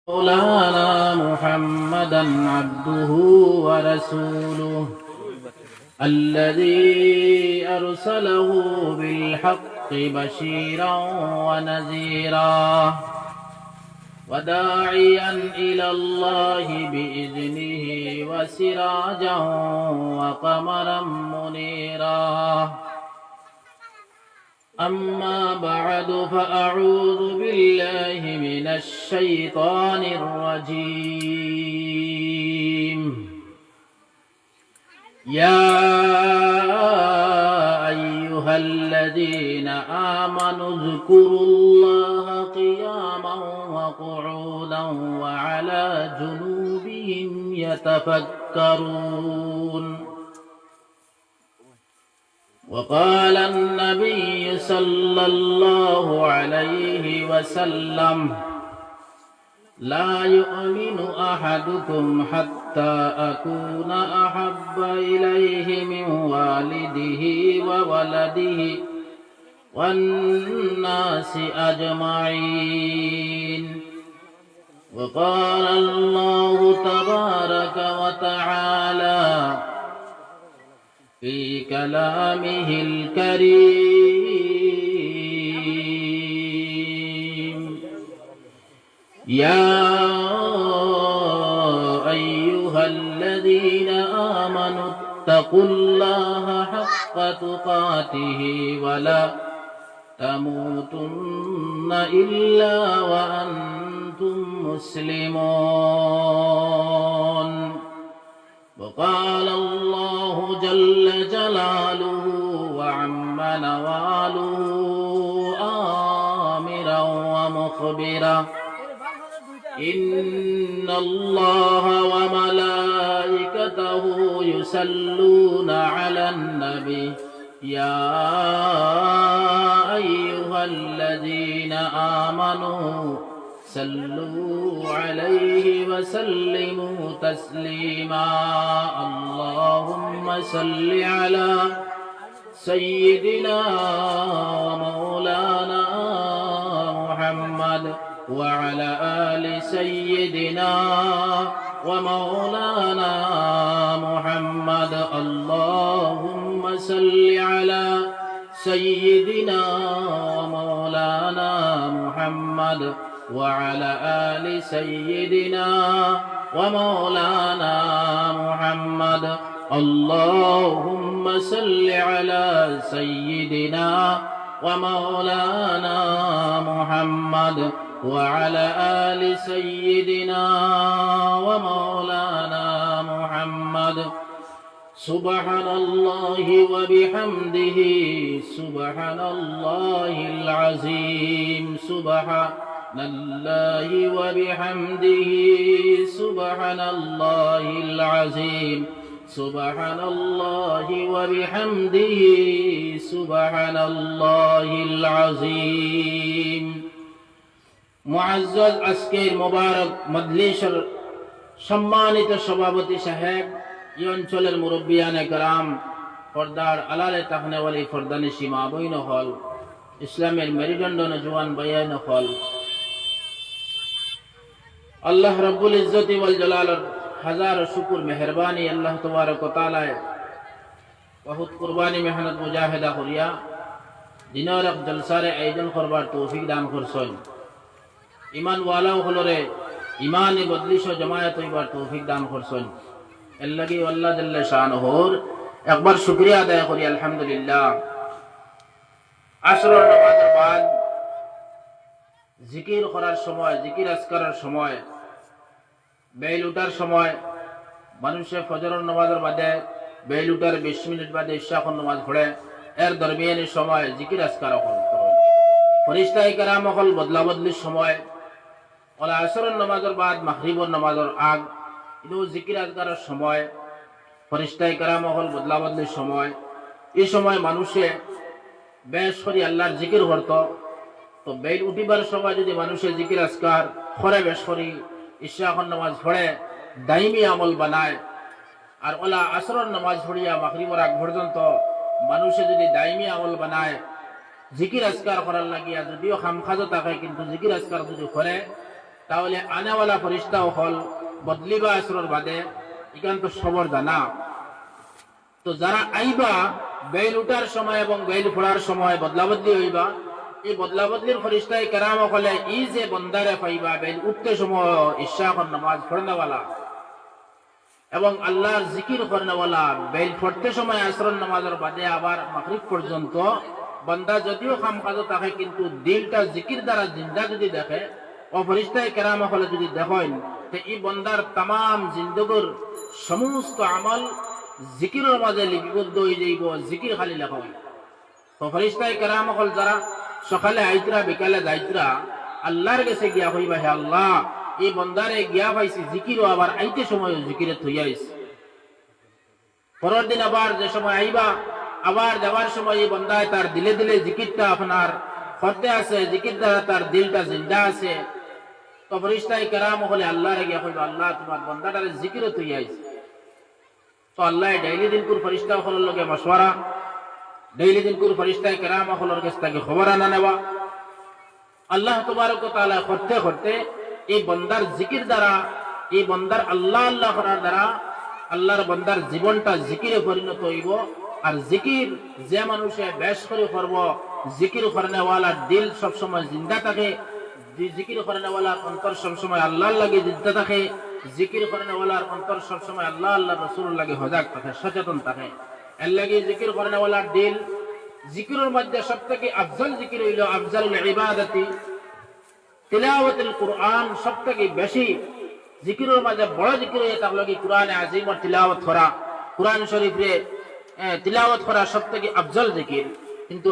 مولانا محمدا عبده ورسوله الذي أرسله بالحق بشيرا ونذيرا وداعيا إلى الله بإذنه وسراجا وقمرا منيرا. أما بعد فأعوذ بالله من الشيطان الرجيم. يا أيها الذين آمنوا اذكروا الله قياما وقعودا وعلى جنوبهم يتفكرون. وقال النبي صلى الله عليه وسلم: لا يؤمن أحدكم حتى أكون أحب إليه من والده وولده والناس أجمعين. وقال الله تبارك وتعالى في كلامه الكريم: يا أيها الذين آمنوا اتقوا الله حق تقاته ولا تموتن إلا وأنتم مسلمون. وقال الله جل جلاله وعم نواله آمرا ومخبرا: إن الله وملائكته يصلون على النبي يا أيها الذين آمنوا صلوا عليه وسلموا تسليما. اللهم صل على سيدنا ومولانا محمد وعلى آل سيدنا ومولانا محمد. اللهم صل على سيدنا ومولانا محمد وعلى آل سيدنا ومولانا محمد. اللهم صل على سيدنا ومولانا محمد وعلى آل سيدنا ومولانا محمد. سبحان الله وبحمده سبحان الله العظيم. سبحان الله وبحمده سبحان الله العظيم. سبحان الله وبحمده سبحان الله العظيم. মুআজ্জাজ আজকের মোবারক মজলিসের সম্মানিত সভাপতি সাহেব, এই অঞ্চলের মুরব্বিয়ানে کرام, পর্দার আলালে তাহনেওয়ালি ফরদানিশি মা বইন হল, ইসলামের মেরুদণ্ড নজওয়ান বয়ান হল, আল্লাহ রব্বুল ইজ্জতি ওয়াল জালালের হাজার শুকর মেহরবানি আল্লাহ তবারক ওয়া তাআলা বহুত কুরবানি মেহনত মুজাহিদা করিয়া দিনের এক জলসারে আয়োজন করবার তৌফিক দান করছেন। ইমান ওয়ালাও হলরে ইমানি বদলিশ জমায়েত হইবার তৌফিক দান করছেন। এর লাগি আল্লাহ জাল্লা শানুহুর একবার শুকরিয়া আদায় করি আলহামদুলিল্লাহ। আসরের নামাজের বাদ জিকির করার সময়, জিকির আজকারের সময়, বেল উঠার সময়, মানুষে ফজরের নামাজের বাদে বেল উঠার 20 মিনিট বাদে ইশার নামাজ পড়ে, এর দরমিয়ানি সময় জিকির আজকার করেন। ফেরেশতায়ে কেরাম হল বদলা বদলির সময়, ওলা আসরের নামাজের বাদ মাগরিবের নামাজের আগ, ইনো জিকির আজকারের সময়, ফেরেশতায়ে কেরাম হল বদলা বদলির সময়। এই সময় মানুষে বেশ করে আল্লাহর জিকির করত। তো বেল উঠিবার সময় যদি মানুষের জিকির আজকার করে বেশ করি ইশার নামাজ পড়ে দাইমি আমল বানায়, আর ওলা আসরের নামাজ পড়িয়া মাগরিবের আগ পর্যন্ত মানুষে যদি দাইমি আমল বানায়, জিকির আজকার করার লাগিয়া যদিও খামখাজো থাকে, কিন্তু জিকির আজকার যদি করে তাহলে আনেওয়ালা ফরিস্তাও হল বদলিবা আসরের বাদে এখান তো সবর জানা। তো যারা আইবা বেল উঠার সময় এবং বেল ফোড়ার সময় বদলাবদলি হইবা, এই বদলাবদলির ফরিস্তায় কেরাম হলে ই যে বন্দারে পাইবা বেল উঠতে সময় ইশাখন নামাজ পড়নেওয়ালা এবং আল্লাহর জিকির করেনেওয়ালা, বেল ফোড়তে সময় আসরের নামাজের বাদে আবার মাগরিব পর্যন্ত বন্দা যদিও কাম কাজ থাকে কিন্তু দিলটা জিকির দ্বারা জিন্দা যদি দেখে ও ফরিস্তায় কেরাম হলে যদি দেখেন তো এই বন্দার তাম জিন্দগির সমস্ত আমল জিকিরের মাঝে লিপিবদ্ধ হয়ে যাইব, জিকির খালি লেখা হইব। তো ফরিস্তায় কেরাম হল যারা সকালে আইতরা বিকালে যাইতরা আল্লাহর কাছে গিয়া হইবা, হে আল্লাহ এই বন্দারে গিয়া পাইছি জিকিরও আবার আইতে সময় জিকিরে থইয়া আইছে। পরের দিন আবার যে সময় আইবা আবার যাওয়ার সময় এই বন্দায় তার দিলে দিলে জিকিরটা আপনার করতে আছে, জিকির দ্বারা তার দিলটা জিন্দা আছে। তো ফরিস্তায় কেরাম হলে আল্লাহরে গিয়া কইবা, আল্লাহ তোমার বন্দাটারে জিকিরও থইয়া আইছে। তো আল্লাহ ডেইলি দিন কুর ফরিস্তা হলের লগে মশওয়ারা, ডেইলি দিন কুর ফরিস্তায় কেরাম হলের কাছ থেকে খবর আনা নেওয়া, আল্লাহ তবারক ওয়া তাআলা করতে করতে এই বন্দার জিকির দ্বারা, এই বন্দার আল্লাহ আল্লাহ করার দ্বারা আল্লাহর বন্দার জীবনটা জিকিরে পরিণত হইব। আর জিকির যে মানুষে বেশ করে করব, জিকির করেনেওয়ালার দিল সবসময় জিন্দা থাকে, জিকির করেনেওয়ালার অন্তর সবসময় আল্লাহর লাগে জিন্দা থাকে, জিকির করেনেওয়ালার অন্তর সবসময় আল্লাহ আল্লাহ রাসূল লাগে সজাগ থাকে, সচেতন থাকে। এর লাগে জিকির করেনেওয়ালার দিল, জিকিরের মধ্যে সবথেকে আফজল জিকির হইল আফজালুল ইবাদাতি তিলাওয়াতুল কুরআন। সবথেকে বেশি জিকিরের মাঝে বড় জিকির হয়ে থাকলো কি কুরআনে আজিমের তিলাওয়াত করা, কুরআন শরীফে তিলাওয়াত করা সবথেকে আফজল জিকির। কিন্তু